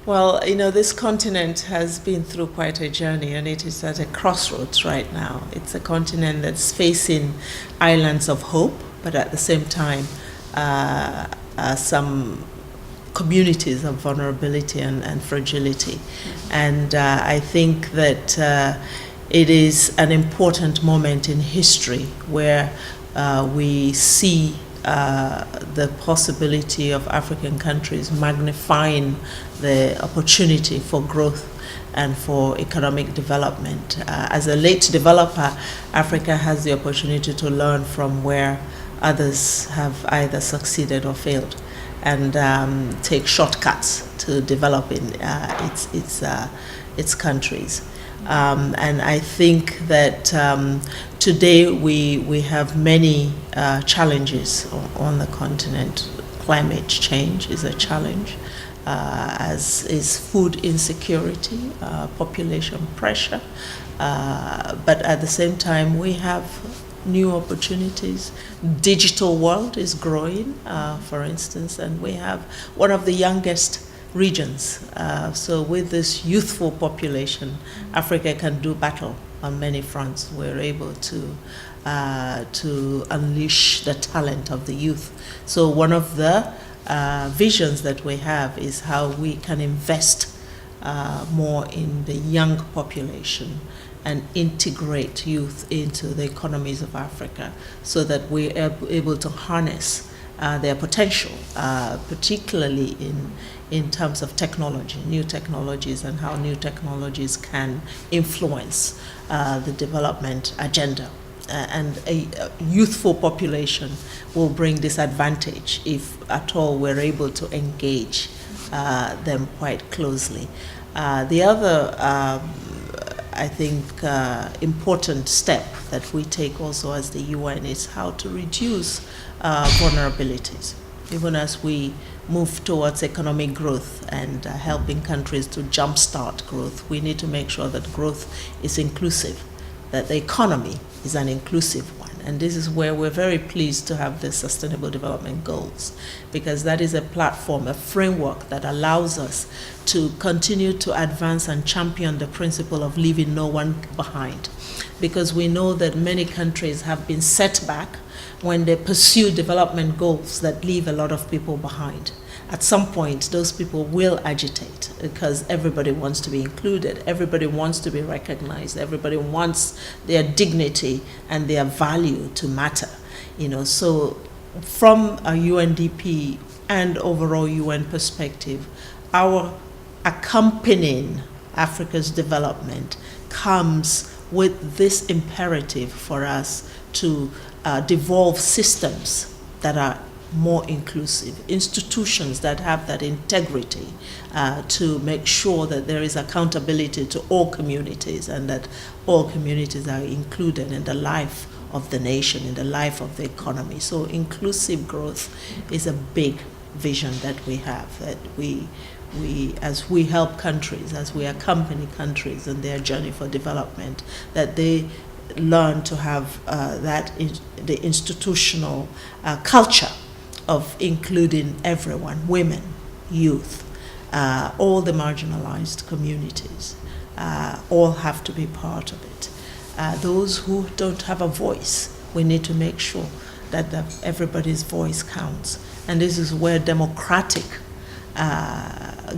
Well, this continent has been through quite a journey, and it is at a crossroads right now. It's a continent that's facing islands of hope, but at the same time, some communities of vulnerability and fragility. And I think that it is an important moment in history where we see the possibility of African countries magnifying the opportunity for growth and for economic development. As a late developer, Africa has the opportunity to learn from where others have either succeeded or failed, and take shortcuts to developing its countries. And I think that today we have many challenges on the continent. Climate change is a challenge, as is food insecurity, population pressure. But at the same time, we have new opportunities. Digital world is growing, for instance, and we have one of the youngest regions. So with this youthful population, Africa can do battle on many fronts. We're able to unleash the talent of the youth. So one of the visions that we have is how we can invest more in the young population and integrate youth into the economies of Africa, so that we are able to harness their potential, particularly in terms of technology, new technologies, and how new technologies can influence the development agenda. And a youthful population will bring this advantage if at all we're able to engage them quite closely. The other I think important step that we take also as the UN is how to reduce vulnerabilities. Even as we move towards economic growth and helping countries to jumpstart growth, we need to make sure that growth is inclusive, that the economy is an inclusive one. And this is where we're very pleased to have the Sustainable Development Goals, because that is a platform, a framework that allows us to continue to advance and champion the principle of leaving no one behind. Because we know that many countries have been set back when they pursue development goals that leave a lot of people behind. At some point, those people will agitate, because everybody wants to be included, everybody wants to be recognized, everybody wants their dignity and their value to matter. So from a UNDP and overall UN perspective, our accompanying Africa's development comes with this imperative for us to devolve systems that are more inclusive, institutions that have that integrity, to make sure that there is accountability to all communities, and that all communities are included in the life of the nation, in the life of the economy. So inclusive growth is a big vision that we have, that we as we help countries, as we accompany countries in their journey for development, that they learn to have the institutional culture of including everyone, women, youth, all the marginalized communities, all have to be part of it. Those who don't have a voice, we need to make sure that everybody's voice counts. And this is where democratic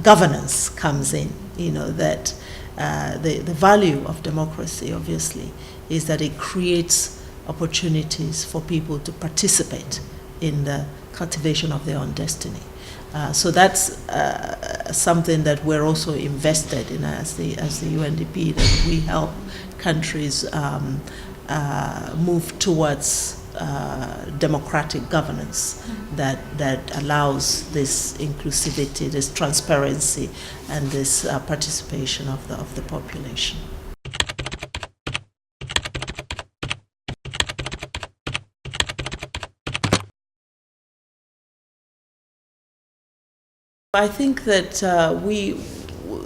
governance comes in. That the value of democracy, obviously, is that it creates opportunities for people to participate in the cultivation of their own destiny. So that's something that we're also invested in as the UNDP, that we help countries move towards democratic governance that allows this inclusivity, this transparency, and this participation of the population. I think that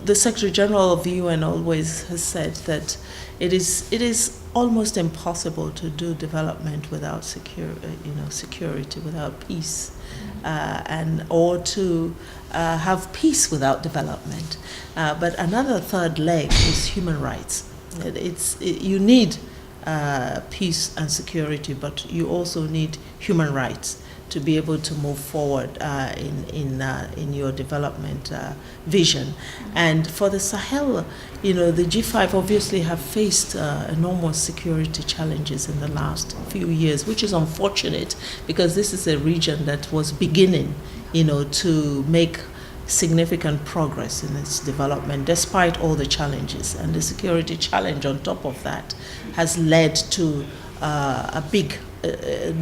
the Secretary General of the UN always has said that it is almost impossible to do development without security, without peace. or to have peace without development. But another third leg is human rights. You need peace and security, but you also need human rights to be able to move forward in your development vision. And for the Sahel, the G5 obviously have faced enormous security challenges in the last few years, which is unfortunate because this is a region that was beginning, to make significant progress in its development despite all the challenges. And the security challenge on top of that has led to a big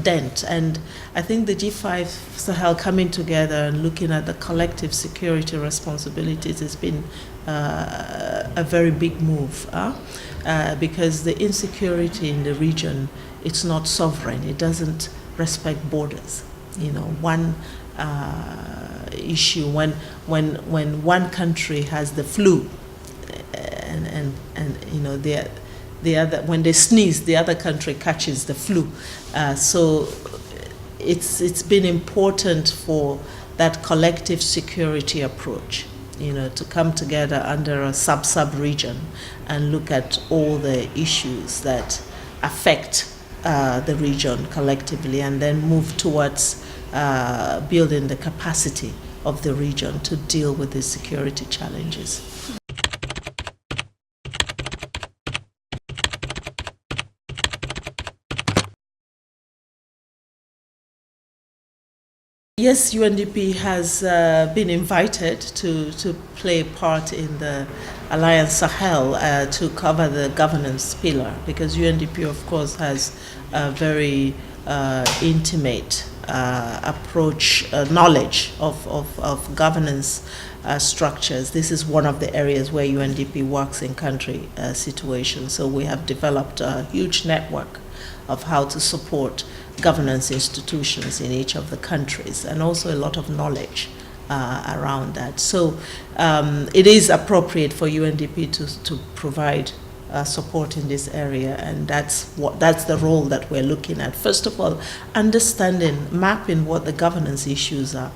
dent. And I think the G5 Sahel coming together and looking at the collective security responsibilities has been a very big move, because the insecurity in the region, it's not sovereign. It doesn't respect borders. One issue when one country has the flu, and the other, when they sneeze, the other country catches the flu. So it's been important for that collective security approach, to come together under a sub-region and look at all the issues that affect the region collectively, and then move towards building the capacity of the region to deal with the security challenges. Yes, UNDP has been invited to play a part in the Alliance Sahel to cover the governance pillar, because UNDP, of course, has a very intimate approach, knowledge of governance structures. This is one of the areas where UNDP works in country situations. So we have developed a huge network of how to support governance institutions in each of the countries, and also a lot of knowledge around that. So it is appropriate for UNDP to provide support in this area, and that's the role that we're looking at. First of all, understanding, mapping what the governance issues are,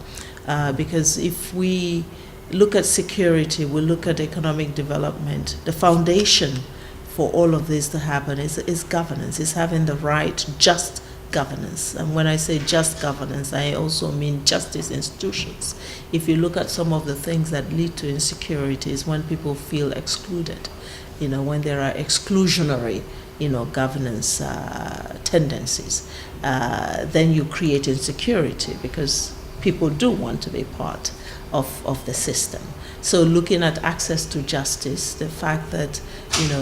because if we look at security, we look at economic development, the foundation for all of this to happen is governance, is having the right, just governance. And when I say just governance, I also mean justice institutions. If you look at some of the things that lead to insecurity, is when people feel excluded, when there are exclusionary, governance tendencies, then you create insecurity because people do want to be part of the system. So looking at access to justice, the fact that,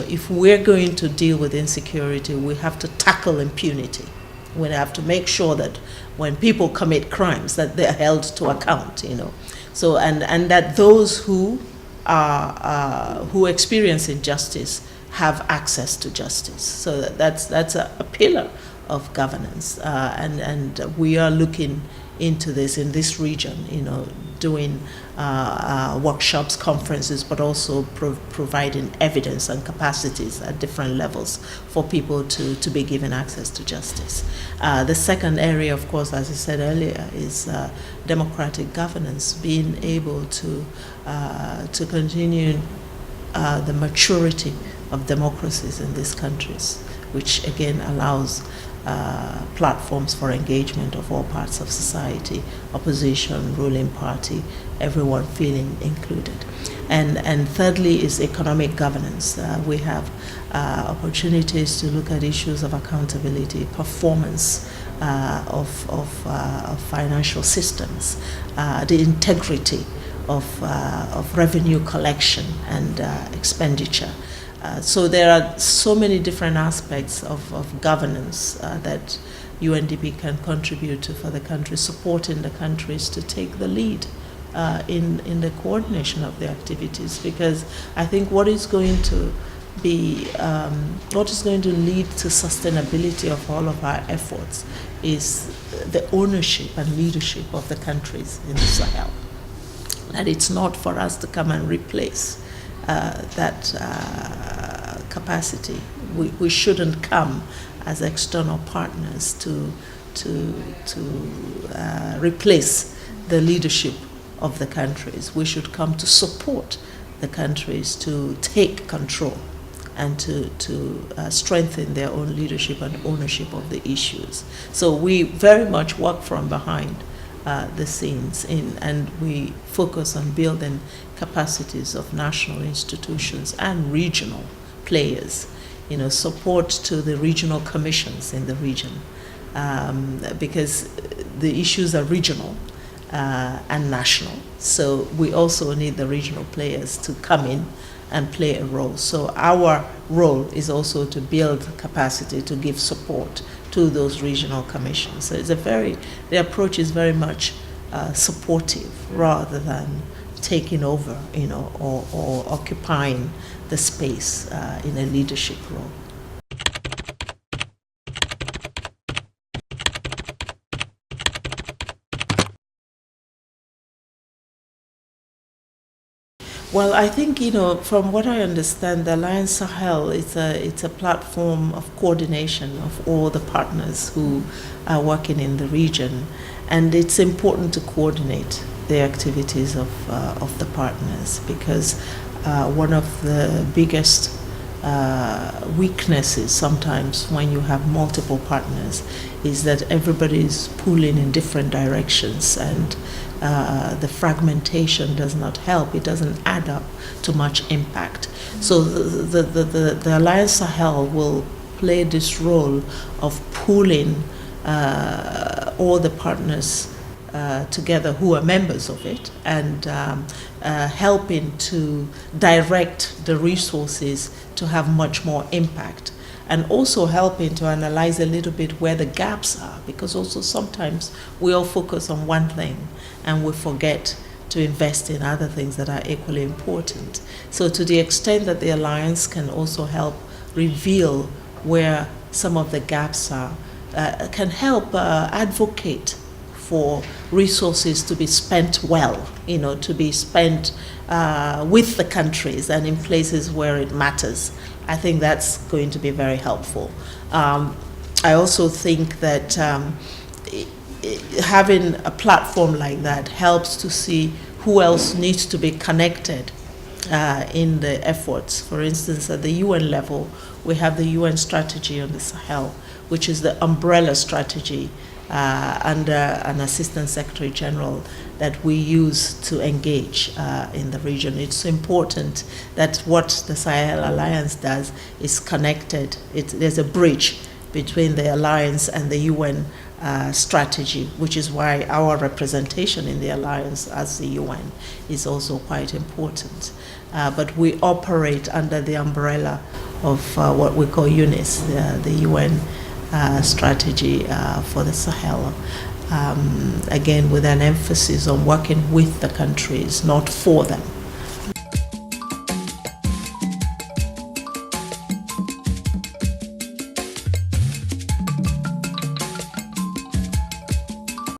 if we're going to deal with insecurity, we have to tackle impunity. We have to make sure that when people commit crimes, that they're held to account, So, and that those who experience injustice have access to justice. So that's a pillar of governance, and we are looking into this in this region, doing workshops, conferences, but also providing evidence and capacities at different levels for people to be given access to justice. The second area, of course, as I said earlier, is democratic governance, being able to continue the maturity of democracies in these countries, which again allows platforms for engagement of all parts of society, opposition, ruling party, everyone feeling included. And thirdly is economic governance. We have opportunities to look at issues of accountability, performance of financial systems, the integrity of revenue collection and expenditure. So there are so many different aspects of governance that UNDP can contribute to for the country, supporting the countries to take the lead in the coordination of the activities. Because I think what is going to lead to sustainability of all of our efforts is the ownership and leadership of the countries in the Sahel. That it's not for us to come and replace that capacity. We shouldn't come as external partners to replace the leadership of the countries. We should come to support the countries to take control and to strengthen their own leadership and ownership of the issues. So we very much work from behind the scenes and we focus on building capacities of national institutions and regional players, support to the regional commissions in the region, because the issues are regional and national. So we also need the regional players to come in and play a role. So our role is also to build capacity, to give support to those regional commissions. So the approach is very much supportive rather than taking over, or occupying the space in a leadership role. Well, I think, from what I understand, the Alliance Sahel it's a platform of coordination of all the partners who are working in the region, and it's important to coordinate the activities of the partners, because one of the biggest weaknesses sometimes when you have multiple partners is that everybody is pulling in different directions, and the fragmentation does not help. It doesn't add up to much impact. So the Alliance Sahel will play this role of pulling all the partners together who are members of it, and helping to direct the resources to have much more impact, and also helping to analyze a little bit where the gaps are, because also sometimes we all focus on one thing and we forget to invest in other things that are equally important. So to the extent that the Alliance can also help reveal where some of the gaps are, can help advocate for resources to be spent well, to be spent with the countries and in places where it matters. I think that's going to be very helpful. I also think that having a platform like that helps to see who else needs to be connected in the efforts. For instance, at the UN level, we have the UN strategy on the Sahel, which is the umbrella strategy under an Assistant Secretary General that we use to engage in the region. It's important that what the Sahel Alliance does is connected. There's a bridge between the Alliance and the UN strategy, which is why our representation in the Alliance as the UN is also quite important. But we operate under the umbrella of what we call UNIS, the UN strategy for the Sahel. Again, with an emphasis on working with the countries, not for them.